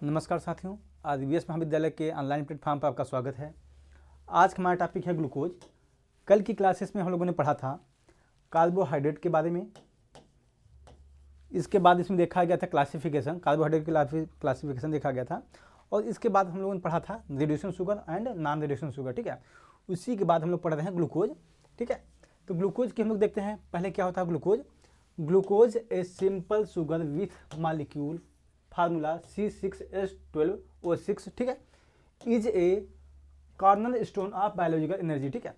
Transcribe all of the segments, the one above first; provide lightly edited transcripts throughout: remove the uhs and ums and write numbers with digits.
नमस्कार साथियों, आज वीएस महाविद्यालय के ऑनलाइन प्लेटफॉर्म पर आपका स्वागत है। आज हमारा टॉपिक है ग्लूकोज। कल की क्लासेस में हम लोगों ने पढ़ा था कार्बोहाइड्रेट के बारे में। इसके बाद इसमें देखा गया था क्लासिफिकेशन, कार्बोहाइड्रेट की क्लासिफिकेशन देखा गया था। और इसके बाद हम लोगों ने पढ़ा था reducing sugar and non reducing sugar, ठीक है। उसी के बाद हम लोग पढ़ रहे हैं ग्लूकोज, ठीक है। तो ग्लूकोज की हम लोग देखते हैं पहले क्या होता है glucose. Glucose a simple sugar with molecule formula C6H12O6, ठीक है, is a corner stone of biological energy, ठीक है।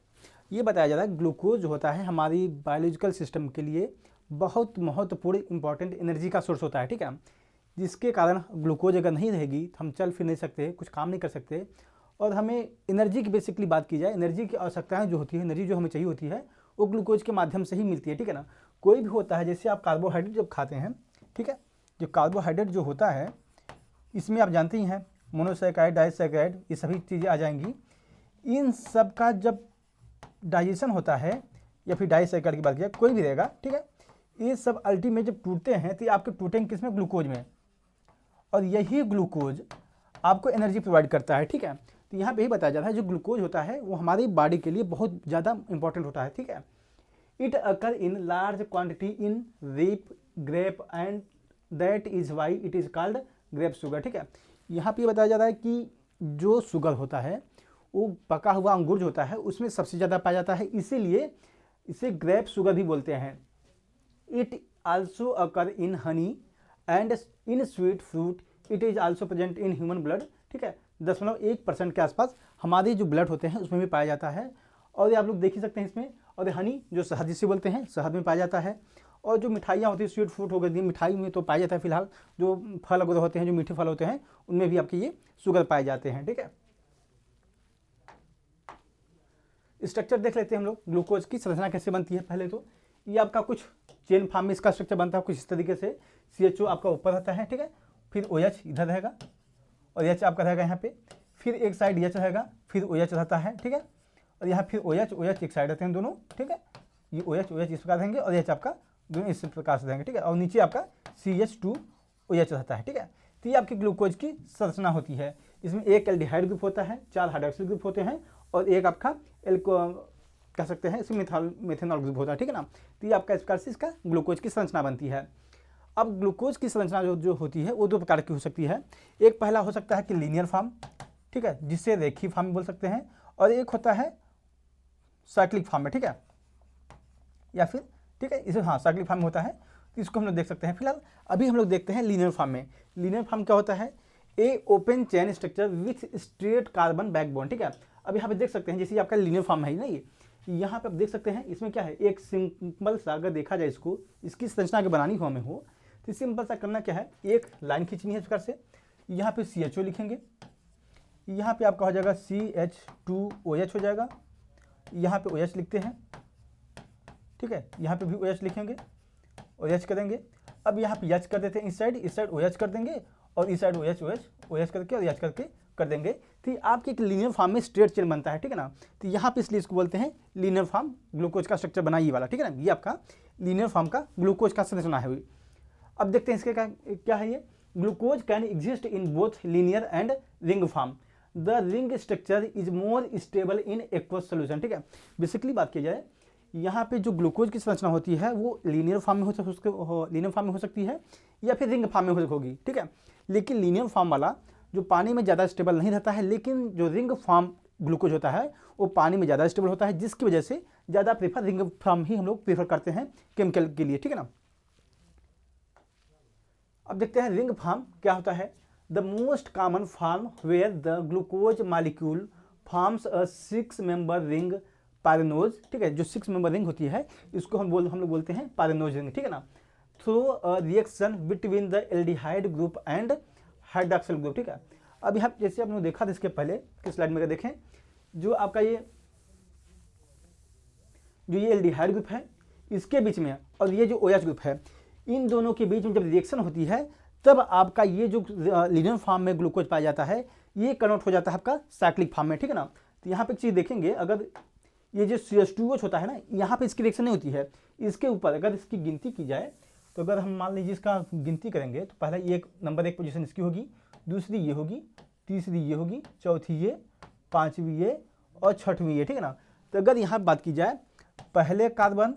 ये बताया जा रहा है ग्लूकोज होता है हमारी बायोलॉजिकल सिस्टम के लिए बहुत महत्वपूर्ण इंपॉर्टेंट एनर्जी का सोर्स होता है, ठीक है। जिसके कारण ग्लूकोज अगर नहीं रहेगी तो हम चल फिर नहीं सकते, कुछ काम नहीं कर सकते। और हमें एनर्जी की बेसिकली बात की जाए, एनर्जी की आवश्यकताएं जो होती है, एनर्जी जो हमें चाहिए होती है वो ग्लूकोज के माध्यम से ही मिलती है, ठीक है ना। कोई भी होता है, जैसे आप कार्बोहाइड्रेट जब खाते हैं, ठीक है, जो कार्बोहाइड्रेट जो होता है इसमें आप जानते ही हैं मोनोसैकेराइड, डाइसैकेराइड, ये सभी चीज़ें आ जाएंगी। इन सब का जब डाइजेशन होता है या फिर डाइसैकेराइड की बात किया, कोई भी रहेगा, ठीक है, ये सब अल्टीमेट जब टूटते हैं तो ये आपके टूटेंगे किस में, ग्लूकोज में। और यही ग्लूकोज आपको एनर्जी प्रोवाइड करता है, ठीक है। तो यहाँ पे ही बताया जाता है जो ग्लूकोज होता है वो हमारी बॉडी के लिए बहुत ज़्यादा इंपॉर्टेंट होता है, ठीक है। It occur in large quantity in ripe, grape and that is why it is called grape sugar, ठीक है। यहाँ पे बताया जा रहा है कि जो शुगर होता है वो पका हुआ अंगूर जो होता है उसमें सबसे ज़्यादा पाया जाता है, इसीलिए इसे ग्रेप शुगर भी बोलते हैं। It also occur in honey and in sweet fruit, it is also present in human blood, ठीक है। 0.1% के आसपास हमारे जो ब्लड होते हैं उसमें भी पाया जाता है। और ये आप लोग देख ही सकते हैं इसमें। और हनी जो शहद जिसे बोलते हैं, शहद में पाया जाता है। और जो मिठाइयाँ होती है, स्वीट फ्रूट हो गई, मिठाई में तो पाया जाता है फिलहाल। जो फल वगैरह होते हैं, जो मीठे फल होते हैं, उनमें भी आपके ये शुगर पाए जाते हैं, ठीक है। स्ट्रक्चर देख लेते हैं हम लोग, ग्लूकोज की संरचना कैसे बनती है। पहले तो ये आपका कुछ चेन फॉर्म में इसका स्ट्रक्चर बनता है कुछ इस तरीके से। CHO आपका ऊपर रहता है, ठीक है, फिर OH इधर रहेगा और H आपका रहेगा यहाँ पे, फिर एक साइड H रहेगा, फिर OH रहता है, ठीक है। और यहाँ फिर OH एक साइड रहते हैं दोनों, ठीक है। ये OH इस प्रकार रहेंगे और H आपका दोनों इस प्रकार से रहेंगे, ठीक है। और नीचे आपका CH2OH रहता है, ठीक है। तो ये आपकी ग्लूकोज की संरचना होती है। इसमें एक एल्डिहाइड ग्रुप होता है, 4 हाइड्रोक्सिल ग्रुप होते हैं और एक आपका कह सकते हैं इसमें मेथेनॉल ग्रुप होता है, ठीक है ना। तो ये आपका इस प्रकार से इसका ग्लूकोज की संरचना बनती है। अब ग्लूकोज की संरचना जो होती है वो 2 प्रकार की हो सकती है। एक पहला हो सकता है कि लीनियर फॉर्म, ठीक है, जिससे रेखीय फॉर्म बोल सकते हैं। और एक होता है साइक्लिक फॉर्म में, ठीक है, या फिर, ठीक है, इसे हाँ साइक्लिक फॉर्म में होता है। तो इसको हम लोग देख सकते हैं। फिलहाल अभी हम लोग देखते हैं लीनियर फॉर्म में। लीनियर फॉर्म क्या होता है, a open chain structure with straight carbon backbone, ठीक है। अब यहाँ पे देख सकते हैं जैसे आपका लीनियर फॉर्म है ना, ये यहाँ पे आप देख सकते हैं इसमें क्या है, एक सिंपल सा, अगर देखा जाए इसको, इसकी संरचना अगर बनानी हो हमें हो तो सिंपल सा करना क्या है, एक लाइन खींचनी है इस प्रकार से। यहाँ पे CHO लिखेंगे, यहाँ पे आपका हो जाएगा CH2OH हो जाएगा, यहाँ पे OH लिखते हैं, ठीक है, यहाँ पे भी OH लिखेंगे, OH करेंगे। अब यहाँ पे H कर देते हैं, इस साइड OH कर देंगे और इस साइड OH करके और H करके कर देंगे। तो आपके एक लीनियर फॉर्म में स्ट्रेट चेन बनता है, ठीक है ना। तो यहाँ पे इसलिए इसको बोलते हैं लीनियर फॉर्म, ग्लूकोज का स्ट्रक्चर बना ये वाला, ठीक है ना। ये आपका लीनियर फॉर्म का ग्लूकोज का संरचना है। अब देखते हैं इसके क्या है ये। Glucose can exist in both linear and ring form. The ring structure is more stable in aqueous solution, ठीक है। बेसिकली बात की जाए, यहाँ पे जो ग्लूकोज की संरचना होती है वो लीनियर फॉर्म में हो सकती है या फिर रिंग फॉर्म में होगी, ठीक है। लेकिन लीनियर फॉर्म वाला जो पानी में ज़्यादा स्टेबल नहीं रहता है, लेकिन जो रिंग फॉर्म ग्लूकोज होता है वो पानी में ज़्यादा स्टेबल होता है, जिसकी वजह से ज़्यादा प्रेफर रिंग फॉर्म ही हम लोग प्रेफर करते हैं केमिकल के लिए, ठीक है ना। अब देखते हैं रिंग फॉर्म क्या होता है। The most common form where the glucose molecule forms a 6 member ring pyranose, ठीक है। जो 6 मेंबर रिंग होती है इसको हम लोग बोलते हैं पायरेनोज रिंग, ठीक है ना। Through a reaction between the aldehyde group and hydroxyl group, ठीक है। अब यहाँ जैसे आपने देखा था इसके पहले की स्लाइड में, अगर देखें जो आपका ये एल्डिहाइड ग्रुप है इसके बीच में और ये जो OH ग्रुप है, इन दोनों के बीच में जब रिएक्शन होती है तब आपका ये जो लीनियर फॉर्म में ग्लूकोज पाया जाता है ये कन्वर्ट हो जाता है आपका साइक्लिक फॉर्म में, ठीक है ना। तो यहाँ पे एक चीज़ देखेंगे, अगर ये जो CH2OH होता है ना, यहाँ पे इसकी रिएक्शन नहीं होती है, इसके ऊपर अगर इसकी गिनती की जाए तो अगर हम मान लीजिए इसका गिनती करेंगे तो पहले ये नंबर 1 पोजीशन इसकी होगी, दूसरी ये होगी, तीसरी ये होगी, चौथी ये, पांचवी ये और छठवीं ये, ठीक है ना। तो अगर यहाँ बात की जाए पहले कार्बन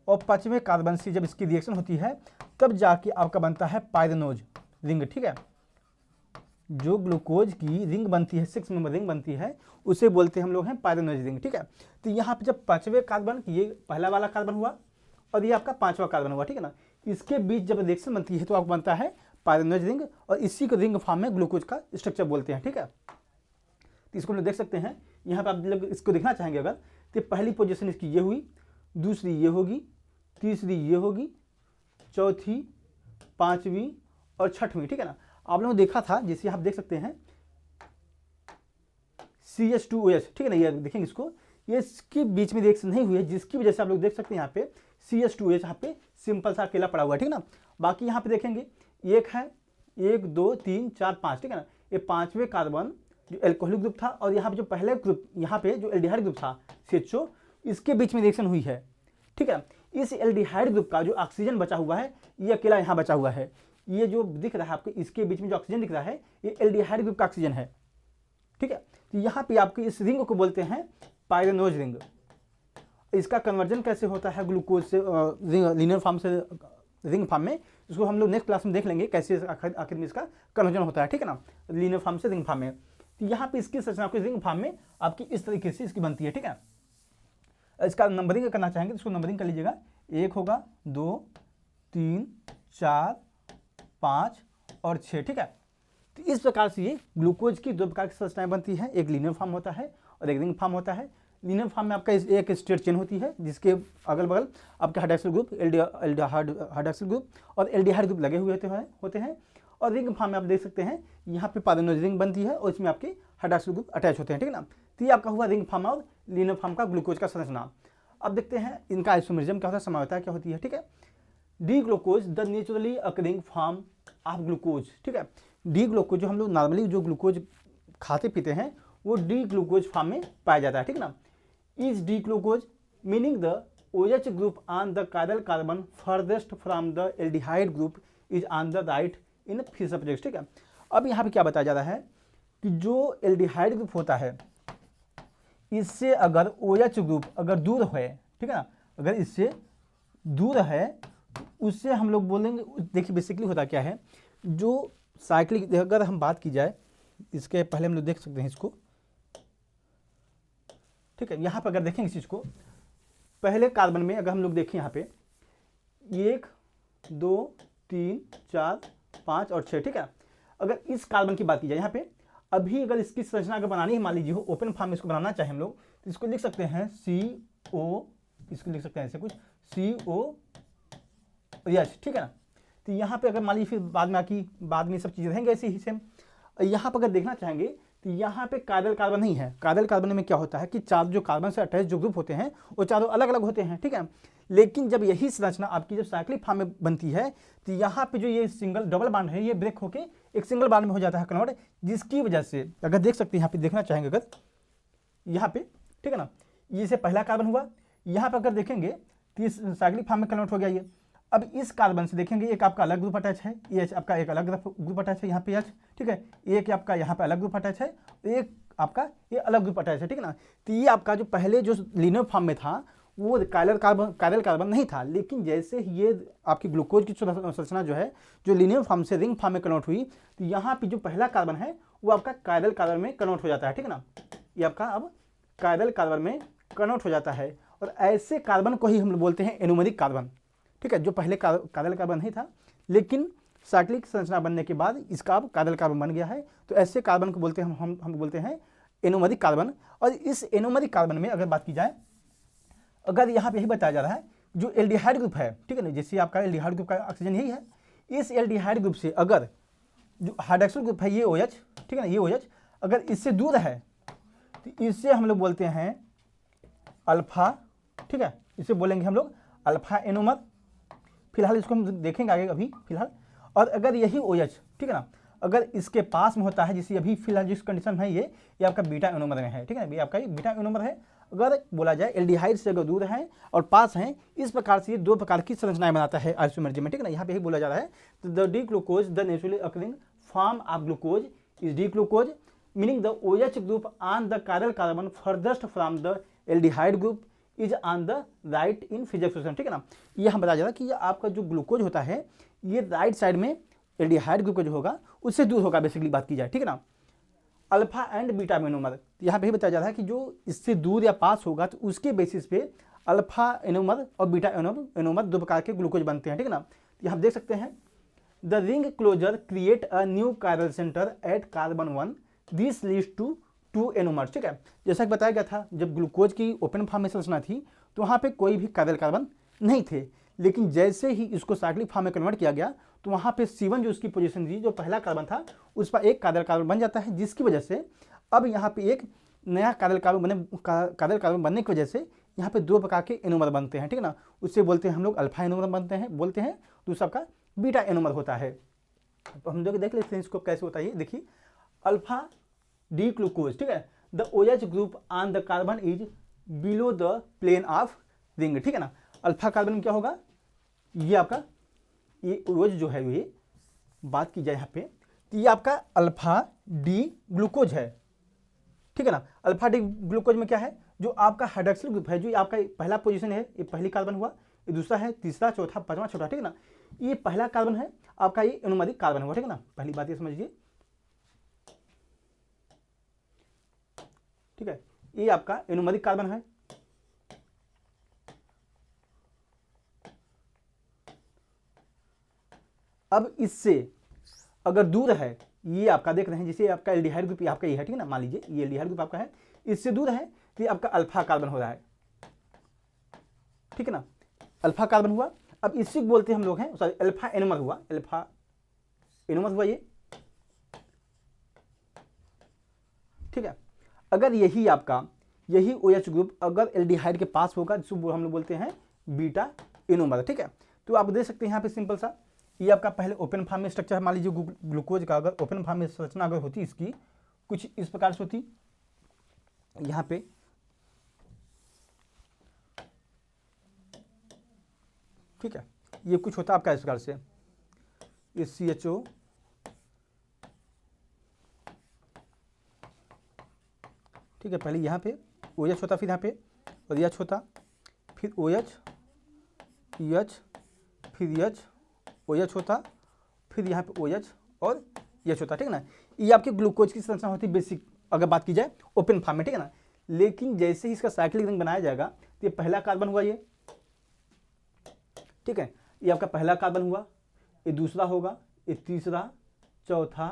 और पांचवें कार्बन से जब इसकी रिएक्शन होती है तब जाके आपका बनता है पायरेनोज रिंग, ठीक है। जो ग्लूकोज की रिंग बनती है, 6 मेंबर रिंग बनती है, उसे बोलते हैं हम लोग हैं पायरेनोज रिंग, ठीक है। तो यहाँ पे जब पांचवें कार्बन, ये पहला वाला कार्बन हुआ और ये आपका पांचवा कार्बन हुआ, ठीक है ना, इसके बीच जब रिएक्शन बनती है तो आपको बनता है पायरेनोज रिंग और इसी को रिंग फॉर्म में ग्लूकोज का स्ट्रक्चर बोलते हैं, ठीक है। तो इसको हम लोग देख सकते हैं, यहाँ पे आप लोग इसको देखना चाहेंगे अगर, तो पहली पोजीशन इसकी ये हुई, दूसरी ये होगी, तीसरी ये होगी, चौथी, पांचवी और छठवीं, ठीक है ना। आप लोगों ने देखा था, जैसे आप देख सकते हैं CH2OH, ठीक है ना, ये देखेंगे इसको, ये इसके बीच में रिएक्शन नहीं हुई है, जिसकी वजह से आप लोग देख सकते हैं यहाँ पे CH2OH यहाँ पे सिंपल सा अकेला पड़ा हुआ है, ठीक है ना। बाकी यहाँ पे देखेंगे एक है, 1 2 3 4 5, ठीक है ना, ये पांचवें कार्बन जो एल्कोहलिक ग्रुप था और यहाँ पे जो पहले ग्रुप, यहाँ पे जो एल्डिहाइड ग्रुप था CHO, इसके बीच में रिएक्शन हुई है, ठीक है। इस एल्डिहाइड ग्रुप का जो ऑक्सीजन बचा हुआ है ये अकेला यहाँ बचा हुआ है, ये जो दिख रहा है आपको इसके बीच में जो ऑक्सीजन दिख रहा है ये एल्डिहाइड ग्रुप का ऑक्सीजन है, ठीक है। तो यहाँ पे आपके इस रिंग को बोलते हैं पायरेनोज रिंग। इसका कन्वर्जन कैसे होता है ग्लूकोज से लीनियर फॉर्म से रिंग फॉर्म में, इसको हम लोग नेक्स्ट क्लास में देख लेंगे कैसे आखिर में इसका कन्वर्जन होता है, ठीक है ना, लीनियर फॉर्म से रिंग फॉर्म में। तो यहाँ पे इसकी संरचना को रिंग फॉर्म में आपकी इस तरीके से इसकी बनती है, ठीक है। इसका नंबरिंग करना चाहेंगे तो इसको नंबरिंग कर लीजिएगा, 1 होगा, 2 3 4 5 और 6, ठीक है। तो इस प्रकार से ये ग्लूकोज की 2 प्रकार की संरचनाएं बनती है, एक लीनियर फॉर्म होता है और एक रिंग फॉर्म होता है। लीनियर फॉर्म में आपका एक स्टेट चेन होती है जिसके अगल बगल आपके हाइड्रॉक्सिल ग्रुप, हाइड्रॉक्सिल ग्रुप और एल्डिहाइड ग्रुप लगे हुए होते हैं। और रिंग फॉर्म में आप देख सकते हैं यहाँ पे पायरेनोज रिंग बनती है और इसमें आपके हाइड्रॉक्सिल ग्रुप अटैच होते हैं, ठीक है ना। तो ये आपका हुआ रिंग फॉर्म और लीनियर फॉर्म का ग्लूकोज का संरचना। अब देखते हैं इनका आइसोमेरिज्म क्या होता है, समानता क्या होती है, ठीक है। D glucose the naturally occurring form of glucose, ठीक है। डी ग्लूकोज जो हम लोग नॉर्मली जो ग्लूकोज खाते पीते हैं वो डी ग्लूकोज फॉर्म में पाया जाता है, ठीक है ना। Is D glucose meaning the OH group on the chiral carbon farthest from the aldehyde group is on the right in Fischer project, ठीक है। अब यहाँ पे क्या बताया जा रहा है कि जो एल्डिहाइड ग्रुप होता है इससे अगर OH ग्रुप अगर दूर है, ठीक है ना, अगर इससे दूर है तो उससे हम लोग बोलेंगे, देखिए बेसिकली होता क्या है, जो साइक्लिक अगर हम बात की जाए, इसके पहले हम लोग देख सकते हैं इसको, ठीक है। यहाँ पर अगर देखेंगे इस चीज़ को, पहले कार्बन में अगर हम लोग देखें यहाँ पे 1 2 3 4 5 और 6, ठीक है। अगर इस कार्बन की बात की जाए यहाँ पे, अभी अगर इसकी संरचना अगर बनानी है, मान लीजिए हो ओपन फॉर्म में इसको बनाना चाहे हम लोग, तो इसको लिख सकते हैं CO, इसको लिख सकते हैं ऐसे कुछ COH, ठीक है ना। तो यहाँ पे अगर मान लीजिए फिर बाद में सब चीज़ें रहेंगे ऐसी ही सेम। यहाँ पर अगर देखना चाहेंगे तो यहाँ पे कायरल कार्बन नहीं है। कायरल कार्बन में क्या होता है कि चार जो कार्बन से अटैच जो ग्रुप होते हैं वो चारों अलग अलग होते हैं, ठीक है। लेकिन जब यही संरचना आपकी जब साइक्लिक फॉर्म में बनती है तो यहाँ पे जो ये सिंगल डबल बॉन्ड है ये ब्रेक होके एक सिंगल बॉन्ड में हो जाता है कन्वर्ट, जिसकी वजह से अगर देख सकते हैं यहाँ पे देखना चाहेंगे अगर यहाँ पे, ठीक है ना, ये से पहला कार्बन हुआ, यहाँ पे अगर देखेंगे तो इस साइक्लिक फॉर्म में कन्वर्ट हो गया ये। अब इस कार्बन से देखेंगे एक आपका अलग ग्रुप अटैच है, ये आपका एक अलग ग्रुप अटैच है यहाँ पे H, ठीक है। एक आपका यहाँ पे अलग ग्रुप अटैच है, एक आपका ये अलग ग्रुप अटैच है, ठीक है ना। तो ये आपका जो पहले जो लीनियर फॉर्म में था वो कायरल कार्बन नहीं था, लेकिन जैसे ये आपकी ग्लूकोज की संरचना जो है जो लीनियर फॉर्म से रिंग फॉर्म में कन्वर्ट हुई तो यहाँ पे जो पहला कार्बन है वो आपका कायरल कार्बन में कन्वर्ट हो जाता है, ठीक है ना। ये आपका अब कायरल कार्बन में कन्वर्ट हो जाता है और ऐसे कार्बन को ही हम बोलते हैं एनोमेरिक कार्बन, ठीक है। जो पहले कायरल कार्बन नहीं था लेकिन साइक्लिक संरचना बनने के बाद इसका अब कायरल कार्बन बन गया है, तो ऐसे कार्बन को बोलते हैं हम बोलते हैं एनोमेरिक कार्बन। और इस एनोमेरिक कार्बन में अगर बात की जाए, अगर यहाँ पे यही बताया जा रहा है जो एल्डिहाइड ग्रुप है, ठीक है ना, जैसे आपका एल्डिहाइड ग्रुप का ऑक्सीजन यही है, इस एल्डिहाइड ग्रुप से अगर जो हाइड्रॉक्सिल ग्रुप है ये OH, ठीक है ना, ये OH अगर इससे दूर है तो इससे हम लोग बोलते हैं अल्फा, ठीक है, इसे बोलेंगे हम लोग अल्फा एनोमर। फिलहाल इसको हम देखेंगे आगे अभी फिलहाल। और अगर यही OH, ठीक है ना, अगर इसके पास में होता है, जैसे अभी फिलहाल जिस कंडीशन है ये आपका बीटा एनोमर में है, ठीक है ना, ये आपका बीटा एनोमर है। अगर बोला जाए एल्डिहाइड से अगर दूर हैं और पास हैं, इस प्रकार से ये दो प्रकार की संरचनाएं बनाता है आइसोमर्स में, ठीक है ना। यहाँ पे ही बोला जा रहा है तो the D glucose the naturally occurring form of glucose is D glucose meaning the OH group on the chiral carbon farthest from the aldehyde group is on the right in physics position, ठीक है ना। ये हम बताया जा रहा है कि ये आपका जो ग्लूकोज होता है ये राइट साइड में एल्डिहाइड ग्रुप जो होगा उससे दूर होगा, बेसिकली बात की जाए, ठीक है ना। अल्फा एंड बीटा एनोमर, यहाँ पे ही बताया जा रहा है कि जो इससे दूर या पास होगा तो उसके बेसिस पे अल्फा एनोमर और बीटा एनोमर दो प्रकार के ग्लूकोज बनते हैं, ठीक है ना। यहाँ देख सकते हैं the ring closure create a new chiral center at carbon 1 this leads to 2 anomers, ठीक है। जैसा कि बताया गया था जब ग्लूकोज की ओपन फॉर्म में संरचना थी तो वहाँ पे कोई भी कायरल कार्बन नहीं थे, लेकिन जैसे ही इसको साइक्लिक फॉर्म में कन्वर्ट किया गया तो वहाँ पे C1 जो उसकी पोजीशन थी, जो पहला कार्बन था उस पर एक कायरल कार्बन बन जाता है, जिसकी वजह से अब यहाँ पे एक नया कायरल कार्बन बनने की वजह से यहाँ पे दो प्रकार के एनोमर बनते हैं, ठीक है ना। उससे बोलते हैं हम लोग अल्फा एनोमर बोलते हैं, दूसरा का बीटा एनोमर होता है। तो हम लोग देख लेते हैं इसको कैसे होता है। देखिए अल्फा डी ग्लूकोज, ठीक है, the OH group on the carbon is below the plane of ring, ठीक है ना। अल्फा कार्बन में क्या होगा, ये आपका ये OH जो है ये बात की जाए यहाँ पे तो ये आपका अल्फा डी ग्लूकोज है, ठीक है ना। अल्फा डी ग्लूकोज में क्या है, जो आपका हाइड्रोक्सिल ग्रुप है, जो आपका पहला पोजीशन है, ये पहली कार्बन हुआ, ये दूसरा है, तीसरा, चौथा, पांचवा, छठा, ठीक है ना। ये पहला कार्बन है आपका, ये एरोमेटिक कार्बन हुआ, ठीक है ना। पहली बात ये समझिए, ठीक है, ये आपका एरोमेटिक कार्बन है। अब इससे अगर दूर है, ये आपका देख रहे हैं जैसे आपका एल्डिहाइड ग्रुप आपका ये है, ठीक है ना। मान लीजिए ये एल्डिहाइड ग्रुप आपका है, इससे दूर है तो ये आपका अल्फा कार्बन हो रहा है, ठीक है ना। अल्फा कार्बन हुआ, अब इसी को बोलते हैं हम लोग हैं सॉरी अल्फा एनोमर हुआ, अल्फा एनोमर हुआ ये, ठीक है। अगर यही आपका यही OH ग्रुप अगर एल्डिहाइड के पास होगा जिसको हम लोग बोलते हैं बीटा एनोमर, ठीक है। तो आप देख सकते हैं यहाँ पे सिंपल सा, ये आपका पहले ओपन फॉर्म में स्ट्रक्चर है। मान लीजिए ग्लूकोज का अगर ओपन फॉर्म में संरचना अगर होती इसकी कुछ इस प्रकार से होती, यहाँ पे ठीक है, ये कुछ होता आपका इस प्रकार से, ये CHO ठीक है, पहले यहाँ पे OH होता, फिर यहाँ पे और H होता, फिर OH EH फिर H OH होता, फिर यहाँ पे OH और H होता, ठीक है ना। ये आपके ग्लूकोज की संरचना होती है बेसिक अगर बात की जाए ओपन फॉर्म में, ठीक है ना। लेकिन जैसे ही इसका साइक्लिक रिंग बनाया जाएगा तो ये पहला कार्बन हुआ ये, ठीक है, ये आपका पहला कार्बन हुआ, ये दूसरा होगा, ये तीसरा, चौथा,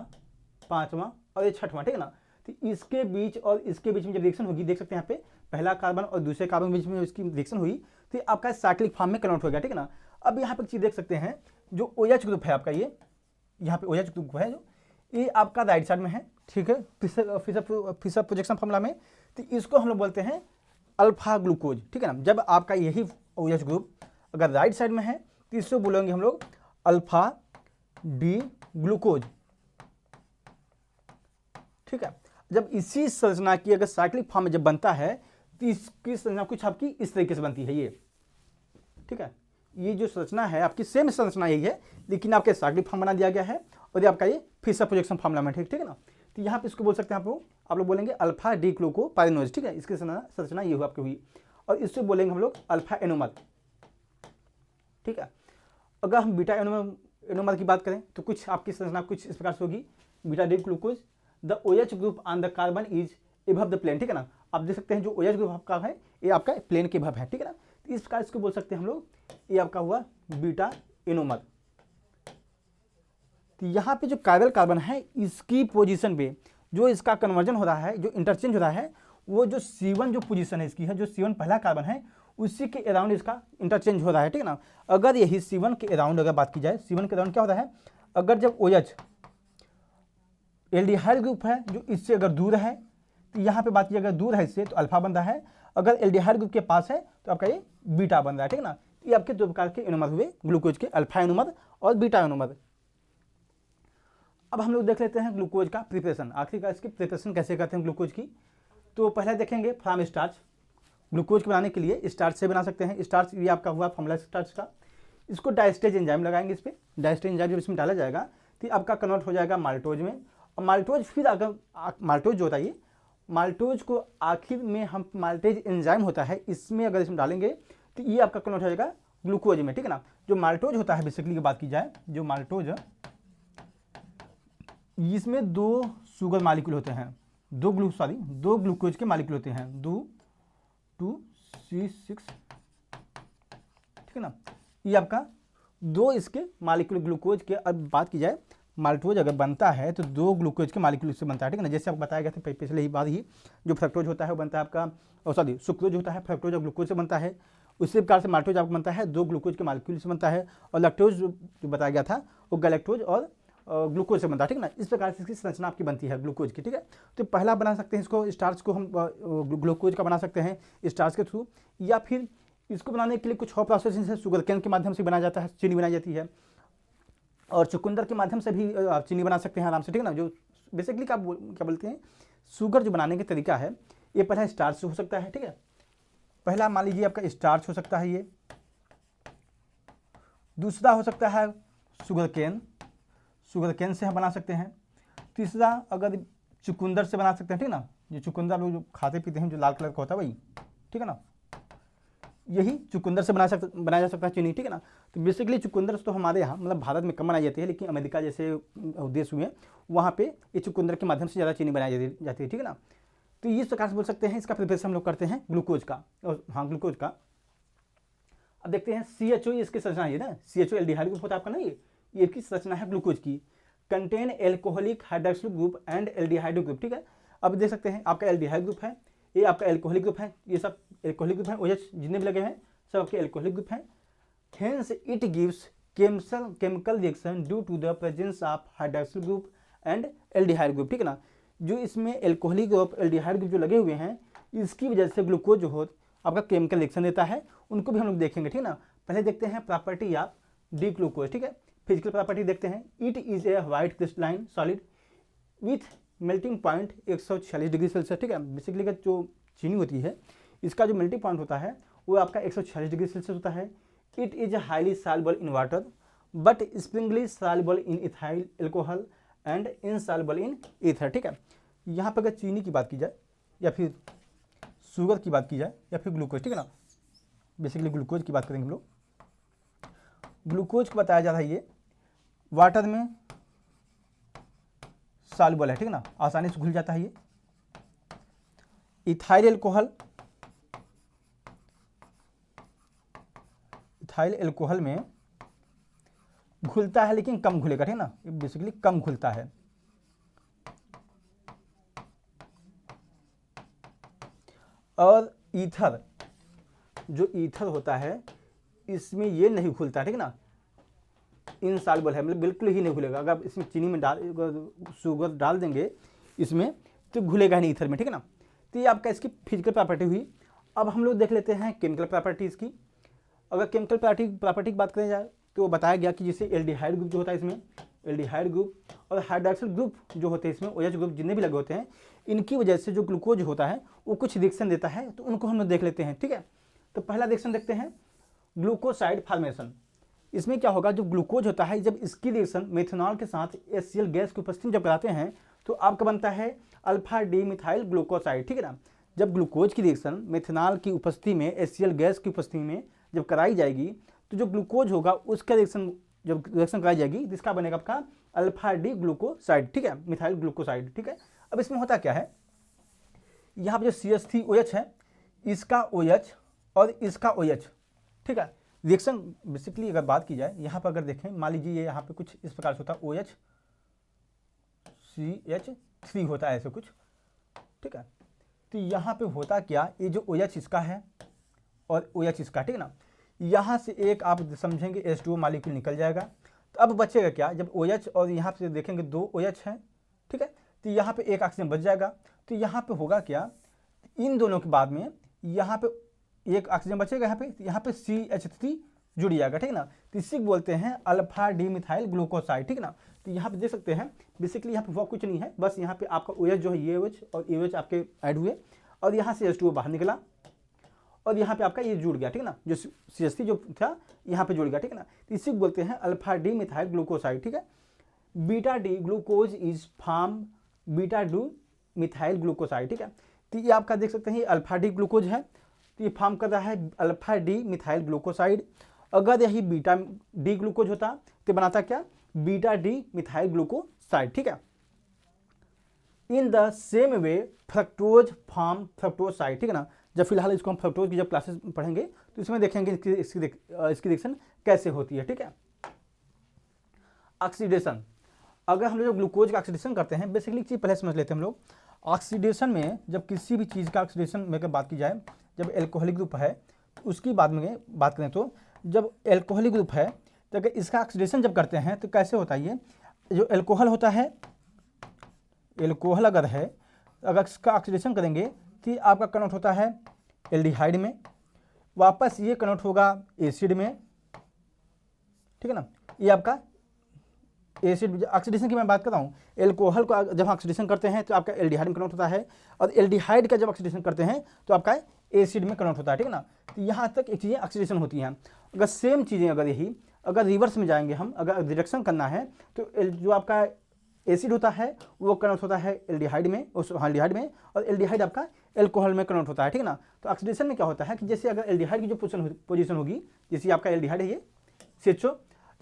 पांचवा और ये छठवां, ठीक है ना। तो इसके बीच और इसके बीच में जब रिएक्शन होगी, देख सकते हैं यहाँ पे पहला कार्बन और दूसरे कार्बन के बीच में इसकी रिएक्शन हुई तो ये आपका साइक्लिक फॉर्म में कन्वर्ट हो गया, ठीक है ना। अब यहाँ पे चीज देख सकते हैं जो OH ग्रुप है आपका, ये यहाँ पे OH ग्रुप है जो ये आपका राइट साइड में है, ठीक है, फिशर प्रोजेक्शन फॉर्मूला में, तो इसको हम लोग बोलते हैं अल्फा ग्लूकोज, ठीक है ना। जब आपका यही OH ग्रुप अगर राइट साइड में है तो इसको बोलेंगे हम लोग अल्फा डी ग्लूकोज, ठीक है। जब इसी संरचना की अगर साइक्लिक फॉर्म में जब बनता है तो इसकी संरचना कुछ आपकी इस तरीके से बनती है ये, ठीक है। ये जो संरचना है आपकी सेम संरचना यही है, लेकिन आपके साइक्लिक फॉर्म बना दिया गया है और ये आपका ये फिशर प्रोजेक्शन फॉर्मूला में, ठीक है ना। तो यहाँ पे इसको बोल सकते हैं आप लोग बोलेंगे अल्फा डी ग्लूकोपाइरिनोज, ठीक है। इसकी संरचना ये हुआ आपकी हुई, और इससे बोलेंगे हम लोग अल्फा एनोमर, ठीक है। अगर हम बीटा एनोमर की बात करें तो कुछ आपकी संरचना कुछ इस प्रकार से होगी, beta D glucose the OH group on the carbon is above the plane, ठीक है ना। आप देख सकते हैं जो OH ग्रुप आपका है ये आपका प्लेन के एबव है, ठीक है ना। तो इस प्रकार इसको बोल सकते हैं हम लोग, ये आपका हुआ बीटा एनोमर। तो यहाँ पे जो कायरल कार्बन है इसकी पोजीशन पे जो इसका कन्वर्जन हो रहा है, जो इंटरचेंज हो रहा है, वो जो C1 जो पोजीशन है इसकी है, जो C1 पहला कार्बन है उसी के अराउंड इसका इंटरचेंज हो रहा है, ठीक है ना। अगर यही C1 के अराउंड अगर बात की जाए, C1 के अराउंड क्या होता है, अगर जब OH एल्डिहाइड ग्रुप है जो इससे अगर दूर है तो यहाँ पे बात की अगर दूर है इससे तो अल्फा बन रहा है, अगर एल्डिहाइड ग्रुप के पास है तो आपका ये बीटा बन रहा है, ठीक है ना। ये आपके दो प्रकार के एनोमर हुए ग्लूकोज के, अल्फा एनोमर और बीटा एनोमर। अब हम लोग देख लेते हैं ग्लूकोज का प्रिपरेशन, आखिरकार इसकी प्रिपरेशन कैसे करते हैं ग्लूकोज की। तो पहले देखेंगे फ्रॉम स्टार्च, ग्लूकोज को बनाने के लिए स्टार्च से बना सकते हैं। स्टार्च ये आपका हुआ फॉर्मूला स्टार्च का। इसको डायस्टेज एंजाइम लगाएंगे इस पर, डायस्टेज एंजाइम जब इसमें डाला जाएगा तो आपका कन्वर्ट हो जाएगा माल्टोज में। और माल्टोज फिर अगर माल्टोज जो होता है, ये माल्टोज को आखिर में हम माल्टेज एंजाइम होता है इसमें अगर इसमें डालेंगे तो ये आपका कन्वर्ट हो जाएगा ग्लूकोज में, ठीक है ना। जो माल्टोज होता है बेसिकली की बात की जाए, जो माल्टोज इसमें 2 शुगर मालिक्यूल होते हैं, 2 ग्लूकोज के मालिक्यूल होते हैं, 2C6, ठीक है ना। ये आपका 2 इसके मालिक्यूल ग्लूकोज के। अब बात की जाए माल्टोज अगर बनता है तो 2 ग्लूकोज के मालिक्यूल से बनता है, ठीक है ना। जैसे आपको बताया गया था पिछले ही बात ही, जो फ्रक्टोज होता है वो बनता है आपका सुक्रोज होता है, फ्रक्टोज और ग्लूकोज से बनता है। उसी प्रकार से माल्टोज आपको बनता है 2 ग्लूकोज के मालिक्यूल से बनता है। और लैक्टोज जो बताया गया था वो गैलेक्टोज और ग्लूकोज से बनता है, ठीक है ना। इस प्रकार से इसकी संरचना आपकी बनती है ग्लूकोज की, ठीक है। तो पहला बना सकते हैं इसको, स्टार्च को हम ग्लूकोज का बना सकते हैं स्टार्च के थ्रू, या फिर इसको बनाने के लिए कुछ और प्रोसेस है, शुगर केन के माध्यम से बनाया जाता है, चीनी बनाई जाती है, और चुकंदर के माध्यम से भी चीनी बना सकते हैं आराम से, ठीक है ना। जो बेसिकली क्या बोलते हैं, शुगर जो बनाने का तरीका है ये पहला स्टार्च से हो सकता है, ठीक है। पहला मान लीजिए आपका स्टार्च हो सकता है ये, दूसरा हो सकता है शुगर केन से हम बना सकते हैं, तीसरा अगर चुकंदर से बना सकते हैं, ठीक है ना। जो चुकंदर लोग जो खाते पीते हैं जो लाल कलर का होता है वही, ठीक है ना, यही चुकंदर से बनाया जा सकता है चीनी, ठीक है ना। तो बेसिकली चुकंदर तो हमारे यहाँ मतलब भारत में कम बनाई जाती है, लेकिन अमेरिका जैसे देश हुए वहाँ पे ये चुकंदर के माध्यम से ज़्यादा चीनी बनाई जाती है, ठीक है ना। तो इस प्रकार से बोल सकते हैं इसका प्रिपरेशन हम लोग करते हैं ग्लूकोज का, और हाँ ग्लूकोज का। अब देखते हैं CHO इसकी संरचना है ना, CHO एल्डिहाइड ग्रुप होता है आपका ना, ये इसकी संरचना है ग्लूकोज की। Contain alcoholic hydroxyl group and aldehyde group, ठीक है। अब देख सकते हैं आपका एल्डिहाइड ग्रुप है, ये आपका एल्कोहलिक ग्रुप है, ये सब एल्कोहलिक ग्रुप है, OH जितने भी लगे हैं सब आपके एल्कोहलिक ग्रुप हैं। Hence it gives chemical reaction due to the presence of hydroxyl group and aldehyde group, ठीक है ना। जो इसमें एल्कोहलिक ग्रुप एल्डिहाइड ग्रुप जो लगे हुए हैं इसकी वजह से ग्लूकोज जो हो आपका केमिकल रिएक्शन देता है, उनको भी हम लोग देखेंगे, ठीक है ना। पहले देखते हैं प्रॉपर्टी ऑफ डी ग्लूकोज, ठीक है। फिजिकल प्रॉपर्टी देखते हैं, it is a white crystalline solid with melting point 146 degree Celsius, ठीक है। बेसिकली का जो चीनी होती है इसका जो मेल्टिंग पॉइंट होता है वो आपका 146 डिग्री सेल्सियस होता है। It is highly soluble in water but Sprüngli soluble in ethyl alcohol and insoluble in ether, ठीक है। यहाँ पर अगर चीनी की बात की जाए या फिर शुगर की बात की जाए या फिर ग्लूकोज, ठीक है ना, बेसिकली ग्लूकोज की बात करेंगे हम लोग। ग्लूकोज को बताया जा रहा है ये वाटर में सॉल्युबल है, ठीक है ना, आसानी से घुल जाता है ये। इथाइल एल्कोहल में घुलता है लेकिन कम घुलेगा, ठीक है ना, बेसिकली कम घुलता है। और ईथर, जो ईथर होता है इसमें ये नहीं घुलता, ठीक है ना, इनसॉल्युबल है, मतलब बिल्कुल ही नहीं घुलेगा। अगर इसमें चीनी में शुगर डाल देंगे इसमें तो घुलेगा नहीं ईथर में, ठीक है ना। तो ये आपका इसकी फिजिकल प्रॉपर्टी हुई। अब हम लोग देख लेते हैं केमिकल प्रॉपर्टीज़ की। अगर केमिकल प्रॉपर्टी की बात करें जाए तो बताया गया कि जैसे एल्डिहाइड ग्रुप जो होता है इसमें, एल्डिहाइड ग्रुप और हाइड्रोक्सिल ग्रुप जो होते हैं इसमें, OH ग्रुप जितने भी लगे होते हैं, इनकी वजह से जो ग्लूकोज होता है वो कुछ रिएक्शन देता है, तो उनको हम लोग देख लेते हैं, ठीक है। तो पहला रिएक्शन देखते हैं ग्लूकोसाइड फॉर्मेशन। इसमें क्या होगा, जो ग्लूकोज होता है जब इसकी रिएक्शन मेथनॉल के साथ HCl गैस की उपस्थिति में जब कराते हैं तो आपका बनता है अल्फा डी मिथाइल ग्लूकोसाइड, ठीक है ना। जब ग्लूकोज की रिएक्शन मेथनॉल की उपस्थिति में HCl गैस की उपस्थिति में जब कराई जाएगी तो जो ग्लूकोज होगा उसका रिएक्शन जब रिएक्शन कराई जाएगी जिसका बनेगा आपका अल्फा डी ग्लूकोसाइड, ठीक है, मिथाइल ग्लूकोसाइड, ठीक है। अब इसमें होता क्या है, यहाँ पर जो CH3OH है इसका OH और इसका OH, ठीक है, रिएक्शन बेसिकली अगर बात की जाए यहाँ पर अगर देखें, मान लीजिए ये यहाँ पे कुछ इस प्रकार से होता है OH CH3 होता है ऐसे कुछ, ठीक है। तो यहाँ पे होता क्या, ये जो OH इसका है और OH इसका, ठीक है ना, यहाँ से एक आप समझेंगे H2O मालिक्यूल निकल जाएगा। तो अब बचेगा क्या, जब OH और यहाँ पे देखेंगे 2 OH हैं, ठीक है, तो यहाँ पे एक ऑक्सीजन बच जाएगा। तो यहाँ पे होगा क्या, इन दोनों के बाद में यहाँ पे एक ऑक्सीजन बचेगा, यहाँ पे CH3 जुड़ जाएगा, ठीक है ना। तो इसी को बोलते हैं अल्फा डी मिथाइल ग्लूकोसाइड, ठीक है ना। तो यहाँ पे देख सकते हैं बेसिकली यहाँ पे वो कुछ नहीं है, बस यहाँ पे आपका OH जो है ये OH और ये OH आपके ऐड हुए और यहाँ से H2O बाहर निकला और यहाँ पे आपका ये जुड़ गया, ठीक है ना, जो CH3 जो था यहाँ पे जुड़ गया, ठीक है ना। तो इसी को बोलते हैं अल्फा डी मिथाइल ग्लूकोसाइड, ठीक है। Beta D glucose is form beta D methyl glucoside, ठीक है। तो ये आपका देख सकते हैं ये अल्फा डी ग्लूकोज है, तो ये फॉर्म कर रहा है अल्फा डी मिथाइल ग्लूकोसाइड। अगर यही बीटा डी ग्लूकोज होता तो बनाता क्या, बीटा डी मिथाइल ग्लूकोसाइड, ठीक है। In the same way fructose form fructoside, ठीक है ना। जब फिलहाल इसको हम फ्रक्टोज की जब क्लासेस पढ़ेंगे तो इसमें देखेंगे इसकी रिएक्शन कैसे होती है, ठीक है। ऑक्सीडेशन, अगर हम लोग ग्लूकोज का ऑक्सीडेशन करते हैं, बेसिकली चीज पहले समझ लेते हैं हम लोग। ऑक्सीडेशन में जब किसी भी चीज़ का ऑक्सीडेशन में अगर बात की जाए, जब एल्कोहलिक ग्रुप है तो उसकी बाद में बात करें तो जब एल्कोहलिक ग्रुप है तो अगर इसका ऑक्सीडेशन जब करते हैं तो कैसे होता है, ये जो एल्कोहल होता है, एल्कोहल अगर है, अगर इसका ऑक्सीडेशन करेंगे तो आपका कन्वर्ट होता है एल्डिहाइड में, वापस ये कन्वर्ट होगा एसिड में, ठीक है ना। ये आपका एसिड ऑक्सीडेशन की मैं बात कर रहा हूँ। एल्कोहल को जब ऑक्सीडेशन करते हैं तो आपका एल्डिहाइड में कन्वर्ट होता है, और एल्डिहाइड का जब ऑक्सीडेशन करते हैं तो आपका एसिड में कन्वर्ट होता है, ठीक है ना। तो यहाँ तक एक चीज़ें ऑक्सीडेशन होती हैं। अगर सेम चीज़ें अगर यही अगर रिवर्स में जाएंगे हम, अगर रिडक्शन करना है तो जो आपका एसिड होता है वो कन्वर्ट होता है एल्डिहाइड में, उस एल्डिहाइड में, और एल्डिहाइड आपका एल्कोहल में कन्वर्ट होता है, ठीक है ना। तो ऑक्सीडेशन में क्या होता है कि जैसे अगर एल्डिहाइड की जो पोजीशन होगी, जैसे आपका एल्डिहाइड है ये CHO,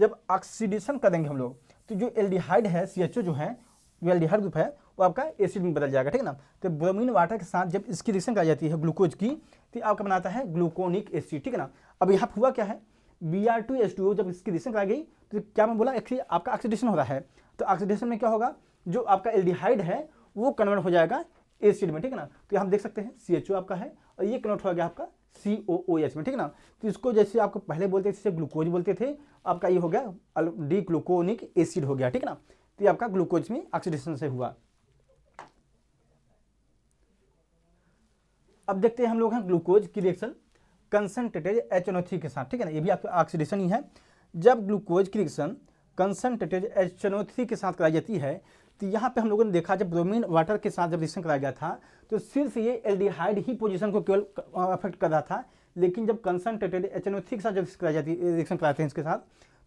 जब ऑक्सीडेशन करेंगे हम लोग तो जो एल्डिहाइड है CHO जो है, जो एल्डिहाइड ग्रुप है वो आपका एसिड में बदल जाएगा, ठीक है ना। तो ब्रोमीन वाटर के साथ जब इसकी रिएक्शन कराई जाती है ग्लूकोज की, तो आपका बनाता है ग्लूकोनिक एसिड, ठीक है ना। अब यहाँ हुआ क्या है, Br2H2O जब इसकी रिएक्शन कराई गई तो क्या मैं बोला, एक्चुअली आपका ऑक्सीडेशन हो रहा है। तो ऑक्सीडेशन में क्या होगा, जो आपका एल्डिहाइड है वो कन्वर्ट हो जाएगा एसिड में, ठीक है ना। तो हम देख सकते हैं CHO आपका है और ये कन्वर्ट हो गया आपका COOH में, ठीक है ना। तो इसको जैसे आपको पहले बोलते थे जैसे ग्लूकोज बोलते थे, आपका ये हो गया डी ग्लूकोनिक एसिड हो गया, ठीक है ना। तो ये आपका ग्लूकोज में ऑक्सीडेशन से हुआ। अब देखते हैं हम लोग हैं ग्लूकोज की रिएक्शन कंसंट्रेटेड HNO3 के साथ, ठीक है ना। ये भी आपका ऑक्सीडेशन ही है। जब ग्लूकोज की रिएक्शन कंसंट्रेटेड HNO3 के साथ कराई जाती है तो यहाँ पे हम लोगों ने देखा जब ब्रोमीन वाटर के साथ जब रिएक्शन कराया गया था तो सिर्फ ये एल्डिहाइड ही पोजीशन को केवल अफेक्ट कर रहा था, लेकिन जब कंसंट्रेटेड HNO3 के साथ जब कराई जाती है, रिएक्शन कराते हैं इसके साथ,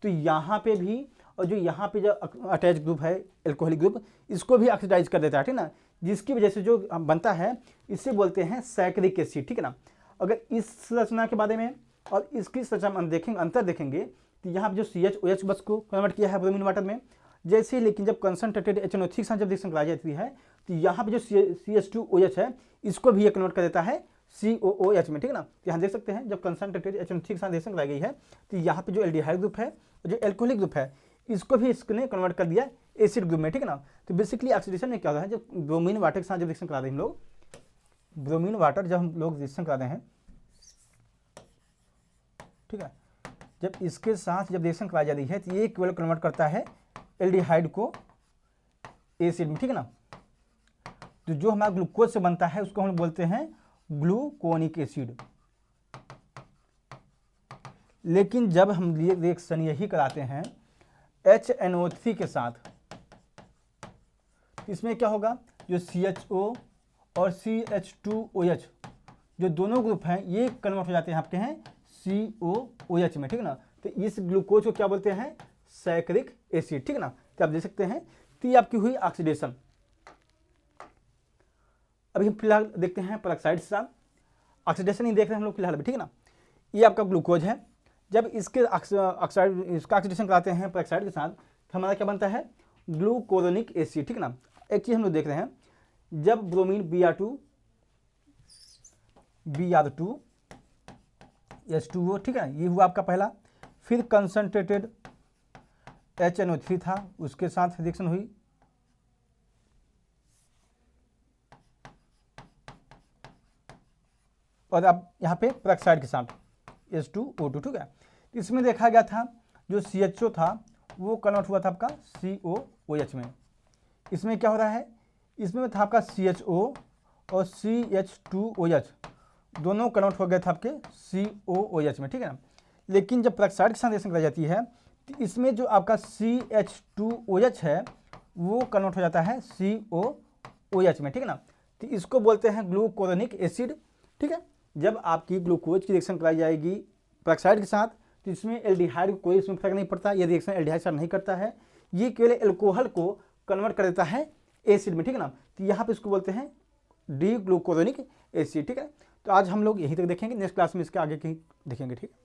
तो यहाँ पे भी और जो यहाँ पे जो अटैच ग्रुप है एल्कोहलिक ग्रुप, इसको भी ऑक्सीडाइज कर देता है, ठीक है ना। जिसकी वजह से जो बनता है इसे बोलते हैं सैकरिक एसिड, ठीक है ना। अगर इस रचना के बारे में और इसकी रचना में देखेंगे, अंतर देखेंगे तो यहाँ पे जो CHOH बस को कन्वर्ट किया है ब्रोमीन वाटर में, जैसे लेकिन जब कंसंट्रेटेड HNO3 के साथ जब रिएक्शन कराई जाती है तो यहाँ पे जो CH2OH है इसको भी ये कन्वर्ट कर देता है COOH में, ठीक है ना। यहाँ देख सकते हैं जब कंसंट्रेटेड HNO3 के साथ रिएक्शन कराई गई है तो यहाँ पे जो एल्डिहाइड ग्रुप है जो एल्कोहलिक ग्रुप है इसको भी इसने कन्वर्ट कर दिया एसिड ग्रुप में, ठीक है ना। तो बेसिकली ऑक्सीडेशन में क्या होता है, जब ब्रोमीन वाटर के साथ जब रिएक्शन करा रहे हैं हम लोग, ब्रोमीन वाटर जब हम लोग रिएक्शन करा रहे हैं, ठीक है, जब इसके साथ जब रिएक्शन कराई जा रही है तो ये केवल कन्वर्ट करता है एल्डिहाइड को एसिड में, ठीक है ना। तो जो हमारा ग्लूकोज से बनता है उसको हम बोलते हैं ग्लूकोनिक एसिड। लेकिन जब हम रिएक्शन यही कराते हैं HNO3 के साथ, इसमें क्या होगा, जो CHO और CH2OH जो दोनों ग्रुप हैं ये कन्वर्ट हो जाते हैं आपके हैं COOH में, ठीक है ना। तो इस ग्लूकोज को क्या बोलते हैं, सैकरिक एसिड, ठीक है ना। तो आप देख सकते हैं तो ये आपकी हुई ऑक्सीडेशन। अभी हम फिलहाल देखते हैं पेरोक्साइड के साथ ऑक्सीडेशन ही देख रहे हैं हम लोग फिलहाल भी, ठीक है ना। ये आपका ग्लूकोज है, जब इसके ऑक्साइड इसका ऑक्सीडेशन कराते हैं पेरोक्साइड के साथ तो हमारा क्या बनता है, ग्लूकोरोनिक एसिड, ठीक है ना। एक चीज़ हम लोग देख रहे हैं, जब ब्रोमीन Br2H2O, ठीक है, ये हुआ आपका पहला, फिर कंसंट्रेटेड HNO3 था उसके साथ रिएक्शन हुई, और अब यहाँ पे पेरोक्साइड के साथ H2O2, ठीक है। इसमें देखा गया था जो CHO था वो कन्वर्ट हुआ था आपका COOH में। इसमें क्या हो रहा है, इसमें था आपका CHO और CH2OH दोनों कन्वर्ट हो गए थे आपके COOH में, ठीक है ना। लेकिन जब पेरोक्साइड के साथ रिएक्शन कराई जाती है तो इसमें जो आपका CH2OH है वो कन्वर्ट हो जाता है COOH में, ठीक है ना। तो इसको बोलते हैं ग्लूकोरोनिक एसिड, ठीक है। जब आपकी ग्लूकोज की रिएक्शन कराई जाएगी पेरोक्साइड के साथ, तो इसमें एल्डिहाइड को कोई इसमें फर्क नहीं पड़ता, ये रिएक्शन एल्डिहाइड के साथ नहीं करता है, ये केवल एल्कोहल को कन्वर्ट कर देता है एसिड में, ठीक है ना। तो यहाँ पे इसको बोलते हैं डी ग्लूकोरोनिक एसिड, ठीक है। तो आज हम लोग यहीं तक देखेंगे, नेक्स्ट क्लास में इसके आगे की देखेंगे, ठीक है।